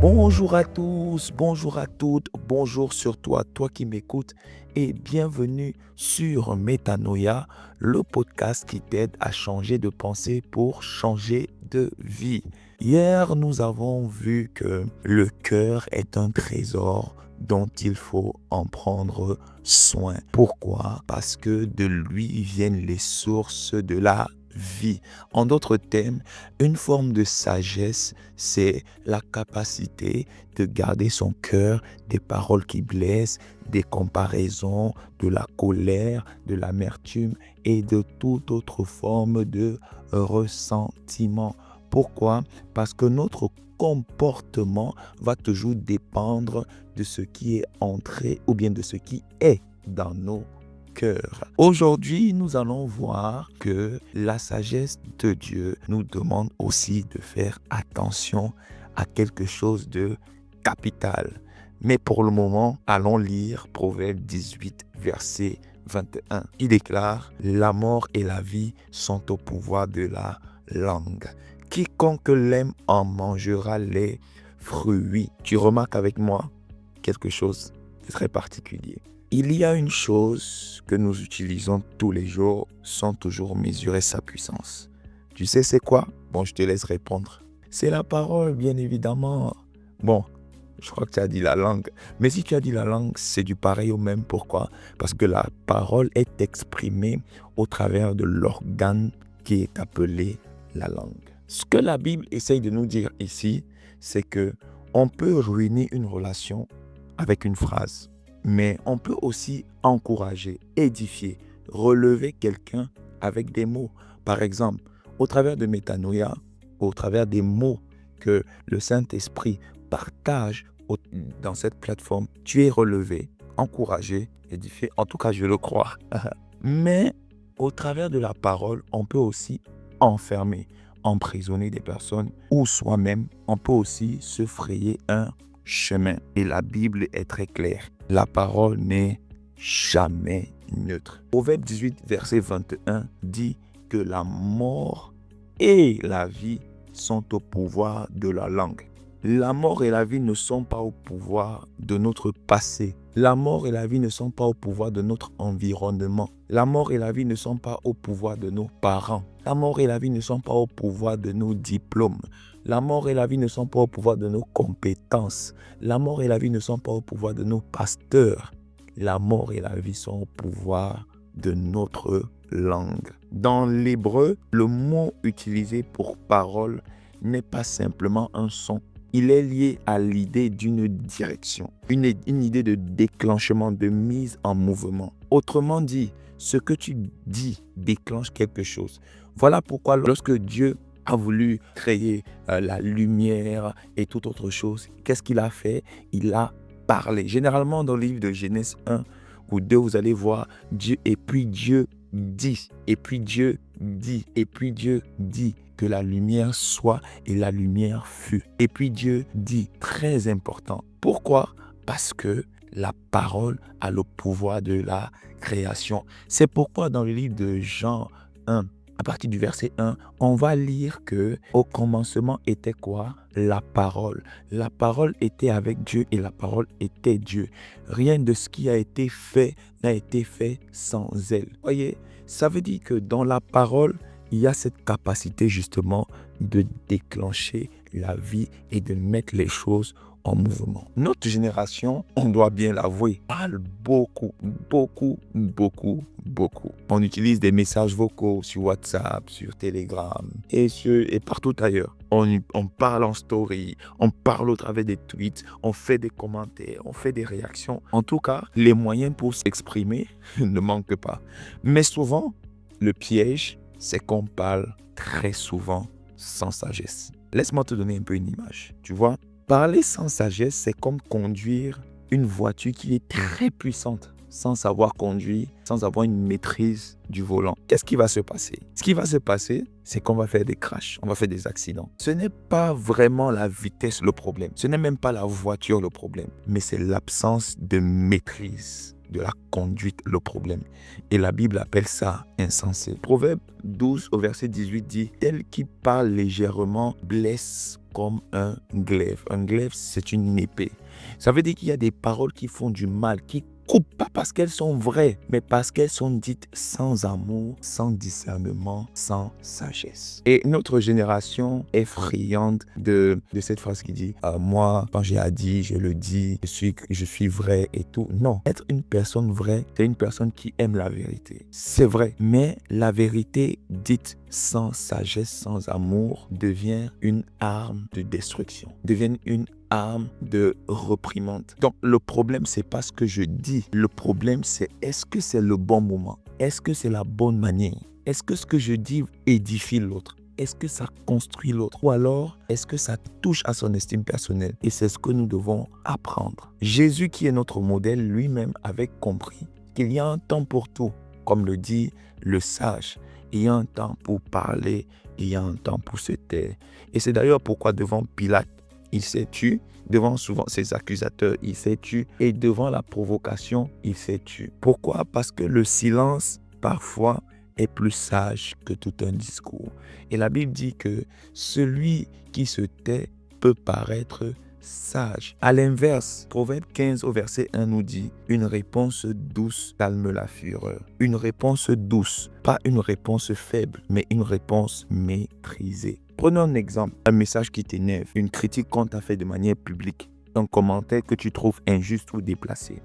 Bonjour à tous, bonjour à toutes, bonjour sur toi qui m'écoutes et bienvenue sur Métanoïa, le podcast qui t'aide à changer de pensée pour changer de vie. Hier, nous avons vu que le cœur est un trésor dont il faut en prendre soin. Pourquoi? Parce que de lui viennent les sources de la vie. En d'autres termes, une forme de sagesse, c'est la capacité de garder son cœur des paroles qui blessent, des comparaisons, de la colère, de l'amertume et de toute autre forme de ressentiment. Pourquoi? Parce que notre comportement va toujours dépendre de ce qui est entré ou bien de ce qui est dans nos cœur. Aujourd'hui, nous allons voir que la sagesse de Dieu nous demande aussi de faire attention à quelque chose de capital. Mais pour le moment, allons lire Proverbe 18, verset 21. Il déclare: la mort et la vie sont au pouvoir de la langue. Quiconque l'aime en mangera les fruits. Tu remarques avec moi quelque chose de très particulier. Il y a une chose que nous utilisons tous les jours sans toujours mesurer sa puissance. Tu sais c'est quoi? Bon, je te laisse répondre. C'est la parole, bien évidemment. Bon, je crois que tu as dit la langue. Mais si tu as dit la langue, c'est du pareil au même. Pourquoi? Parce que la parole est exprimée au travers de l'organe qui est appelé la langue. Ce que la Bible essaye de nous dire ici, c'est que on peut ruiner une relation avec une phrase. Mais on peut aussi encourager, édifier, relever quelqu'un avec des mots. Par exemple, au travers de Métanoïa, au travers des mots que le Saint-Esprit partage dans cette plateforme, tu es relevé, encouragé, édifié. En tout cas, je le crois. Mais au travers de la parole, on peut aussi enfermer, emprisonner des personnes ou soi-même, on peut aussi se frayer un chemin. Et la Bible est très claire. La parole n'est jamais neutre. Proverbe 18, verset 21 dit que la mort et la vie sont au pouvoir de la langue. La mort et la vie ne sont pas au pouvoir de notre passé. La mort et la vie ne sont pas au pouvoir de notre environnement. La mort et la vie ne sont pas au pouvoir de nos parents. La mort et la vie ne sont pas au pouvoir de nos diplômes. La mort et la vie ne sont pas au pouvoir de nos compétences. La mort et la vie ne sont pas au pouvoir de nos pasteurs. La mort et la vie sont au pouvoir de notre langue. Dans l'hébreu, le mot utilisé pour parole n'est pas simplement un son. Il est lié à l'idée d'une direction, une idée de déclenchement, de mise en mouvement. Autrement dit, ce que tu dis déclenche quelque chose. Voilà pourquoi lorsque Dieu a voulu créer la lumière et toute autre chose, qu'est-ce qu'il a fait? Il a parlé. Généralement, dans le livre de Genèse 1 ou 2, vous allez voir Dieu, et puis Dieu dit, et puis Dieu dit, et puis Dieu dit que la lumière soit, et la lumière fut. Et puis Dieu dit, très important. Pourquoi? Parce que la parole a le pouvoir de la création. C'est pourquoi dans le livre de Jean 1, à partir du verset 1, on va lire que au commencement était quoi? La parole. La parole était avec Dieu et la parole était Dieu. Rien de ce qui a été fait n'a été fait sans elle. Voyez, ça veut dire que dans la parole, il y a cette capacité justement de déclencher la vie et de mettre les choses en mouvement. Notre génération, on doit bien l'avouer, parle beaucoup. On utilise des messages vocaux sur WhatsApp, sur Telegram et partout ailleurs. On parle en story, on parle au travers des tweets, on fait des commentaires, on fait des réactions. En tout cas, les moyens pour s'exprimer ne manquent pas. Mais souvent, le piège, c'est qu'on parle très souvent sans sagesse. Laisse-moi te donner un peu une image. Tu vois, parler sans sagesse, c'est comme conduire une voiture qui est très puissante sans savoir conduire, sans avoir une maîtrise du volant. Qu'est-ce qui va se passer? Ce qui va se passer, c'est qu'on va faire des crashs, on va faire des accidents. Ce n'est pas vraiment la vitesse le problème. Ce n'est même pas la voiture le problème, mais c'est l'absence de maîtrise de la conduite le problème. Et la Bible appelle ça insensé. Proverbe 12 au verset 18 dit « Tel qui parle légèrement blesse comme un glaive ». Un glaive, c'est une épée. Ça veut dire qu'il y a des paroles qui font du mal, qui coupent, pas parce qu'elles sont vraies, mais parce qu'elles sont dites sans amour, sans discernement, sans sagesse. Et notre génération est friande de cette phrase qui dit moi, quand j'ai à dire, je le dis, je suis vrai et tout. Non, être une personne vraie, c'est une personne qui aime la vérité. C'est vrai, mais la vérité dite sans sagesse, sans amour, devient une arme de destruction, devient une arme de reprimande. Donc le problème, c'est pas ce que je dis. Le problème, c'est est-ce que c'est le bon moment? Est-ce que c'est la bonne manière? Est-ce que ce que je dis édifie l'autre? Est-ce que ça construit l'autre? Ou alors, est-ce que ça touche à son estime personnelle? Et c'est ce que nous devons apprendre. Jésus, qui est notre modèle, lui-même avait compris qu'il y a un temps pour tout. Comme le dit le sage, il y a un temps pour parler, il y a un temps pour se taire. Et c'est d'ailleurs pourquoi devant Pilate, il s'est tué, devant souvent ses accusateurs, il s'est tué, et devant la provocation, il s'est tué. Pourquoi? Parce que le silence, parfois, est plus sage que tout un discours. Et la Bible dit que celui qui se tait peut paraître sage. À l'inverse, Proverbe 15 au verset 1 nous dit « Une réponse douce calme la fureur ». Une réponse douce, pas une réponse faible, mais une réponse maîtrisée. Prenons un exemple, un message qui t'énerve, une critique qu'on t'a fait de manière publique, un commentaire que tu trouves injuste ou déplacé.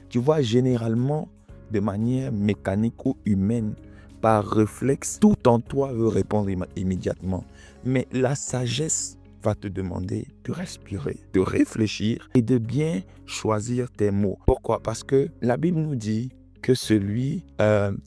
Tu vois, généralement, de manière mécanique ou humaine, par réflexe, tout en toi veut répondre immédiatement. Mais la sagesse va te demander de respirer, de réfléchir et de bien choisir tes mots. Pourquoi? Parce que la Bible nous dit que celui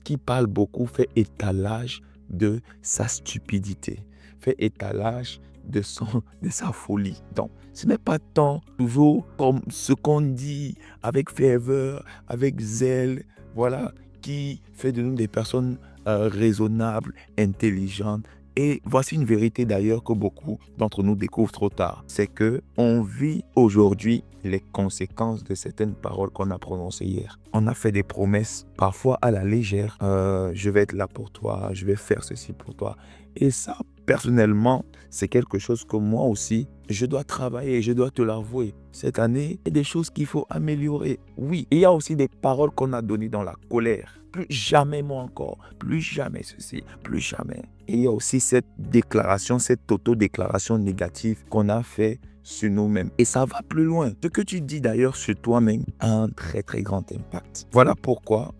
qui parle beaucoup fait étalage de sa stupidité, fait étalage de sa folie. Donc, ce n'est pas tant toujours comme ce qu'on dit avec ferveur, avec zèle, voilà, qui fait de nous des personnes raisonnables, intelligentes. Et voici une vérité d'ailleurs que beaucoup d'entre nous découvrent trop tard. C'est que on vit aujourd'hui les conséquences de certaines paroles qu'on a prononcées hier. On a fait des promesses, parfois à la légère. Je vais être là pour toi, je vais faire ceci pour toi. Et ça, personnellement, c'est quelque chose que moi aussi, je dois travailler, je dois te l'avouer. Cette année, il y a des choses qu'il faut améliorer. Oui, il y a aussi des paroles qu'on a données dans la colère. Plus jamais moi encore, plus jamais ceci, plus jamais. Et il y a aussi cette déclaration, cette auto-déclaration négative qu'on a fait sur nous-mêmes. Et ça va plus loin. Ce que tu dis d'ailleurs sur toi-même a un très très grand impact. Voilà pourquoi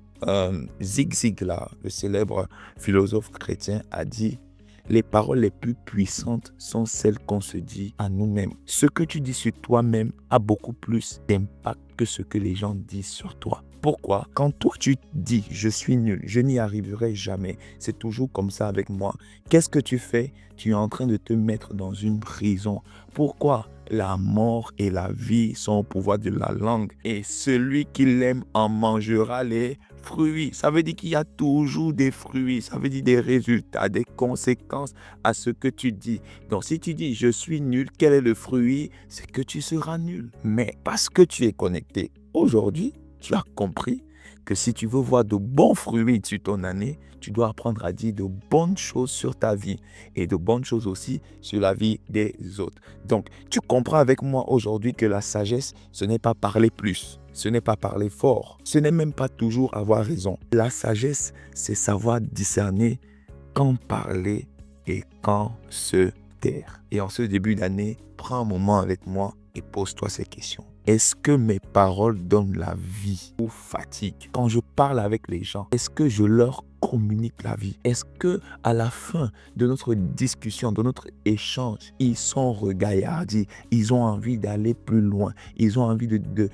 Zig Ziglar, le célèbre philosophe chrétien, a dit « Les paroles les plus puissantes sont celles qu'on se dit à nous-mêmes. » Ce que tu dis sur toi-même a beaucoup plus d'impact que ce que les gens disent sur toi. Pourquoi? Quand toi tu dis « je suis nul, je n'y arriverai jamais, c'est toujours comme ça avec moi », qu'est-ce que tu fais? Tu es en train de te mettre dans une prison. Pourquoi? La mort et la vie sont au pouvoir de la langue et celui qui l'aime en mangera les fruits. Ça veut dire qu'il y a toujours des fruits, ça veut dire des résultats, des conséquences à ce que tu dis. Donc si tu dis « je suis nul », quel est le fruit? C'est que tu seras nul. Mais parce que tu es connecté aujourd'hui, tu as compris que si tu veux voir de bons fruits sur ton année, tu dois apprendre à dire de bonnes choses sur ta vie et de bonnes choses aussi sur la vie des autres. Donc, tu comprends avec moi aujourd'hui que la sagesse, ce n'est pas parler plus, ce n'est pas parler fort, ce n'est même pas toujours avoir raison. La sagesse, c'est savoir discerner quand parler et quand se taire. Et en ce début d'année, prends un moment avec moi et pose-toi ces questions. Est-ce que mes paroles donnent la vie ou fatiguent? Quand je parle avec les gens, est-ce que je leur communique la vie? Est-ce que à la fin de notre discussion, de notre échange, ils sont regaillardis, ils ont envie d'aller plus loin, ils ont envie de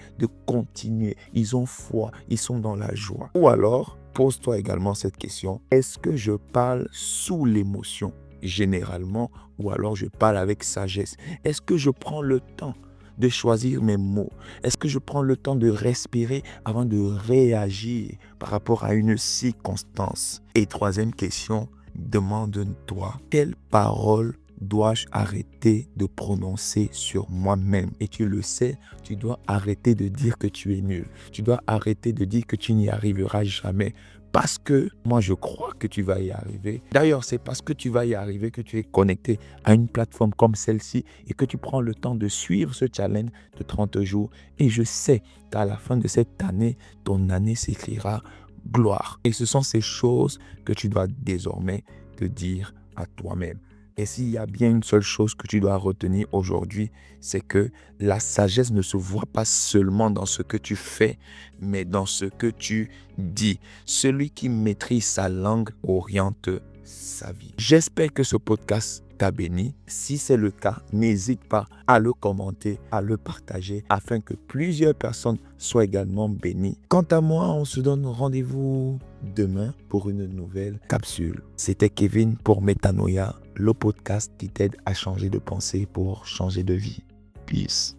continuer, ils ont foi, ils sont dans la joie? Ou alors, pose-toi également cette question, est-ce que je parle sous l'émotion généralement ou alors je parle avec sagesse? Est-ce que je prends le temps de choisir mes mots? Est-ce que je prends le temps de respirer avant de réagir par rapport à une circonstance? Et troisième question, demande-toi, quelle parole dois-je arrêter de prononcer sur moi-même? Et tu le sais, tu dois arrêter de dire que tu es nul. Tu dois arrêter de dire que tu n'y arriveras jamais. Parce que moi, je crois que tu vas y arriver. D'ailleurs, c'est parce que tu vas y arriver que tu es connecté à une plateforme comme celle-ci et que tu prends le temps de suivre ce challenge de 30 jours. Et je sais qu'à la fin de cette année, ton année s'écrira gloire. Et ce sont ces choses que tu dois désormais te dire à toi-même. Et s'il y a bien une seule chose que tu dois retenir aujourd'hui, c'est que la sagesse ne se voit pas seulement dans ce que tu fais, mais dans ce que tu dis. Celui qui maîtrise sa langue oriente sa vie. J'espère que ce podcast t'a béni. Si c'est le cas, n'hésite pas à le commenter, à le partager, afin que plusieurs personnes soient également bénies. Quant à moi, on se donne rendez-vous demain pour une nouvelle capsule. C'était Kevin pour Métanoïa, le podcast qui t'aide à changer de pensée pour changer de vie. Peace.